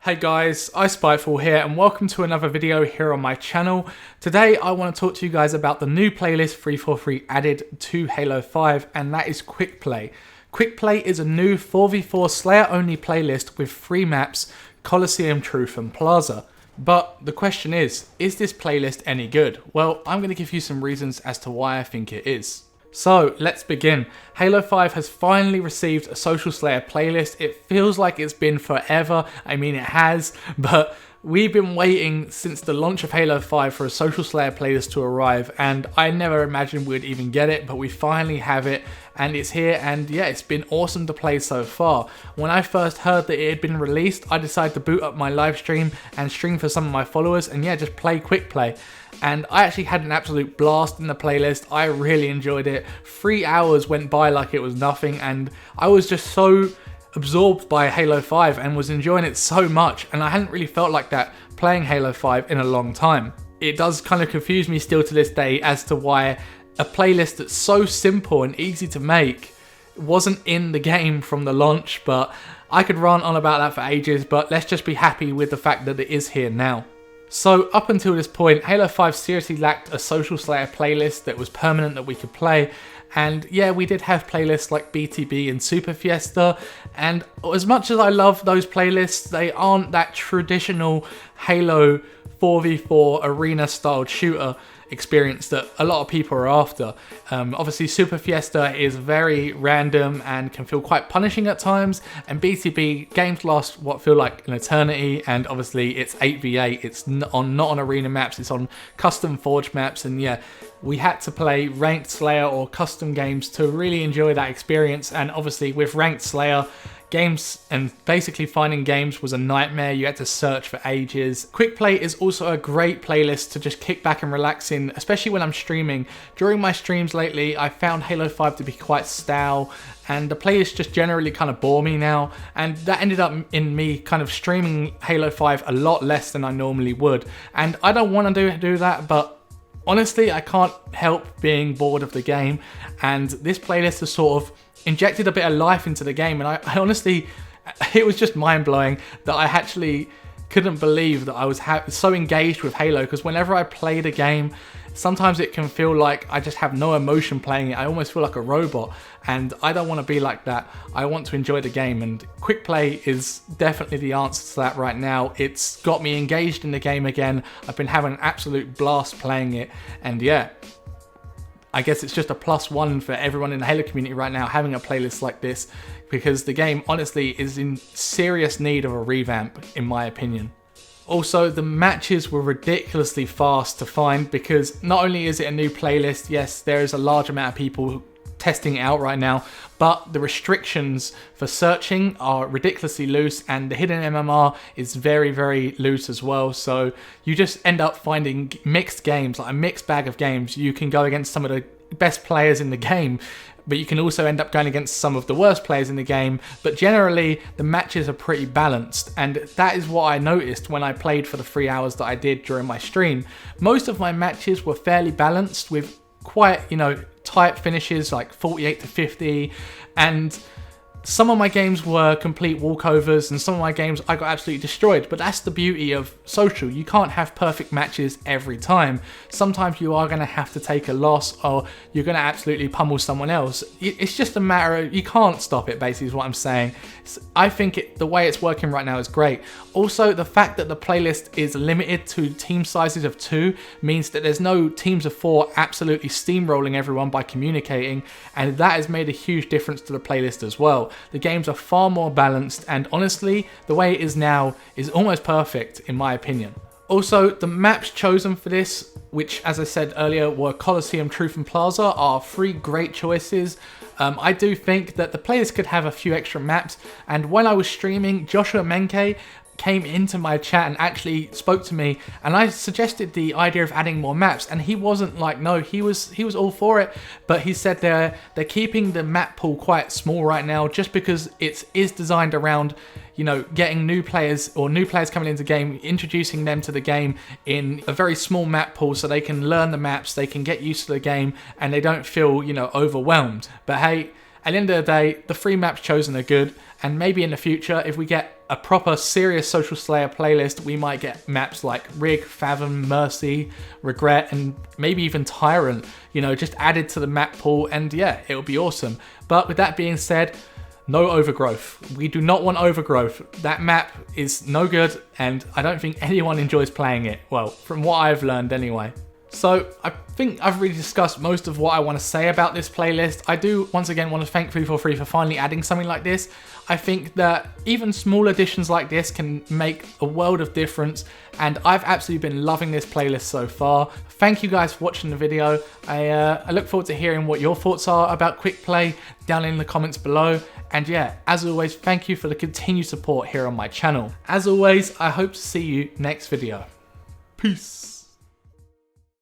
Hey guys, iSpiteful here and welcome to another video here on my channel. Today I want to talk to you guys about the new playlist 343 added to Halo 5, and that is Quickplay. Quickplay is a new 4v4 Slayer only playlist with 3 maps, Coliseum, Truth and Plaza. But the question is this playlist any good? Well, I'm going to give you some reasons as to why I think it is. So let's begin. Halo 5 has finally received a Social Slayer playlist. It feels like it's been forever. I mean, it has, but we've been waiting since the launch of Halo 5 for a Social Slayer playlist to arrive, and I never imagined we'd even get it, but we finally have it, and it's here, and yeah, it's been awesome to play so far. When I first heard that it had been released, I decided to boot up my live stream and stream for some of my followers, and yeah, just play Quickplay. And I actually had an absolute blast in the playlist. I really enjoyed it. 3 hours went by like it was nothing, and I was just so absorbed by Halo 5 and was enjoying it so much, and I hadn't really felt like that playing Halo 5 in a long time. It does kind of confuse me still to this day as to why a playlist that's so simple and easy to make wasn't in the game from the launch, but I could rant on about that for ages, but let's just be happy with the fact that it is here now. So up until this point, Halo 5 seriously lacked a Social Slayer playlist that was permanent that we could play. And yeah, we did have playlists like BTB and Super Fiesta, and as much as I love those playlists, they aren't that traditional Halo 4v4 arena styled shooter experience that a lot of people are after. Obviously Super Fiesta is very random and can feel quite punishing at times, and BTB games last what feel like an eternity, and obviously it's 8v8, it's not on arena maps, it's on custom forge maps, and yeah, we had to play ranked Slayer or custom games to really enjoy that experience. And obviously with ranked Slayer games and basically finding games was a nightmare. You had to search for ages. Quickplay is also a great playlist to just kick back and relax in, especially when I'm streaming. During my streams lately, I found Halo 5 to be quite stale, and the playlists just generally kind of bore me now, and that ended up in me kind of streaming Halo 5 a lot less than I normally would. And I don't want to do that, but honestly, I can't help being bored of the game, and this playlist has sort of injected a bit of life into the game, and I honestly, it was just mind-blowing that I actually couldn't believe that I was so engaged with Halo, because whenever I play the game, sometimes it can feel like I just have no emotion playing it. I almost feel like a robot, and I don't want to be like that. I want to enjoy the game, and Quickplay is definitely the answer to that right now. It's got me engaged in the game again. I've been having an absolute blast playing it, and yeah, I guess it's just a +1 for everyone in the Halo community right now having a playlist like this, because the game honestly is in serious need of a revamp, in my opinion. Also, the matches were ridiculously fast to find, because not only is it a new playlist, yes, there is a large amount of people testing it out right now, but the restrictions for searching are ridiculously loose, and the hidden MMR is very, very loose as well. So you just end up finding mixed games, like a mixed bag of games. You can go against some of the best players in the game, but you can also end up going against some of the worst players in the game. But generally, the matches are pretty balanced, and that is what I noticed when I played for the 3 hours that I did during my stream. Most of my matches were fairly balanced with quite, tight finishes like 48 to 50, and some of my games were complete walkovers, and some of my games I got absolutely destroyed. But that's the beauty of social. You can't have perfect matches every time. Sometimes you are going to have to take a loss, or you're going to absolutely pummel someone else. It's just a matter of, you can't stop it, basically is what I'm saying. I think the way it's working right now is great. Also, the fact that the playlist is limited to team sizes of 2 means that there's no teams of 4 absolutely steamrolling everyone by communicating, and that has made a huge difference to the playlist as well. The games are far more balanced, and honestly, the way it is now is almost perfect in my opinion. Also, the maps chosen for this, which as I said earlier were Coliseum, Truth and Plaza, are 3 great choices. I do think that the players could have a few extra maps, and when I was streaming, Joshua Menke came into my chat and actually spoke to me, and I suggested the idea of adding more maps, and he wasn't like no, he was all for it, but he said they're keeping the map pool quite small right now, just because it is designed around getting new players coming into the game, introducing them to the game in a very small map pool so they can learn the maps, they can get used to the game, and they don't feel overwhelmed. But hey, at the end of the day, the 3 maps chosen are good, and maybe in the future, if we get a proper serious Social Slayer playlist, we might get maps like Rig, Fathom, Mercy, Regret, and maybe even Tyrant, you know, just added to the map pool, and yeah, it would be awesome. But with that being said, no overgrowth. We do not want overgrowth. That map is no good, and I don't think anyone enjoys playing it. Well, from what I've learned anyway. So I think I've really discussed most of what I want to say about this playlist. I do once again want to thank 343 for finally adding something like this. I think that even small additions like this can make a world of difference, and I've absolutely been loving this playlist so far. Thank you guys for watching the video. I look forward to hearing what your thoughts are about Quickplay down in the comments below. And yeah, as always, thank you for the continued support here on my channel. As always, I hope to see you next video. Peace.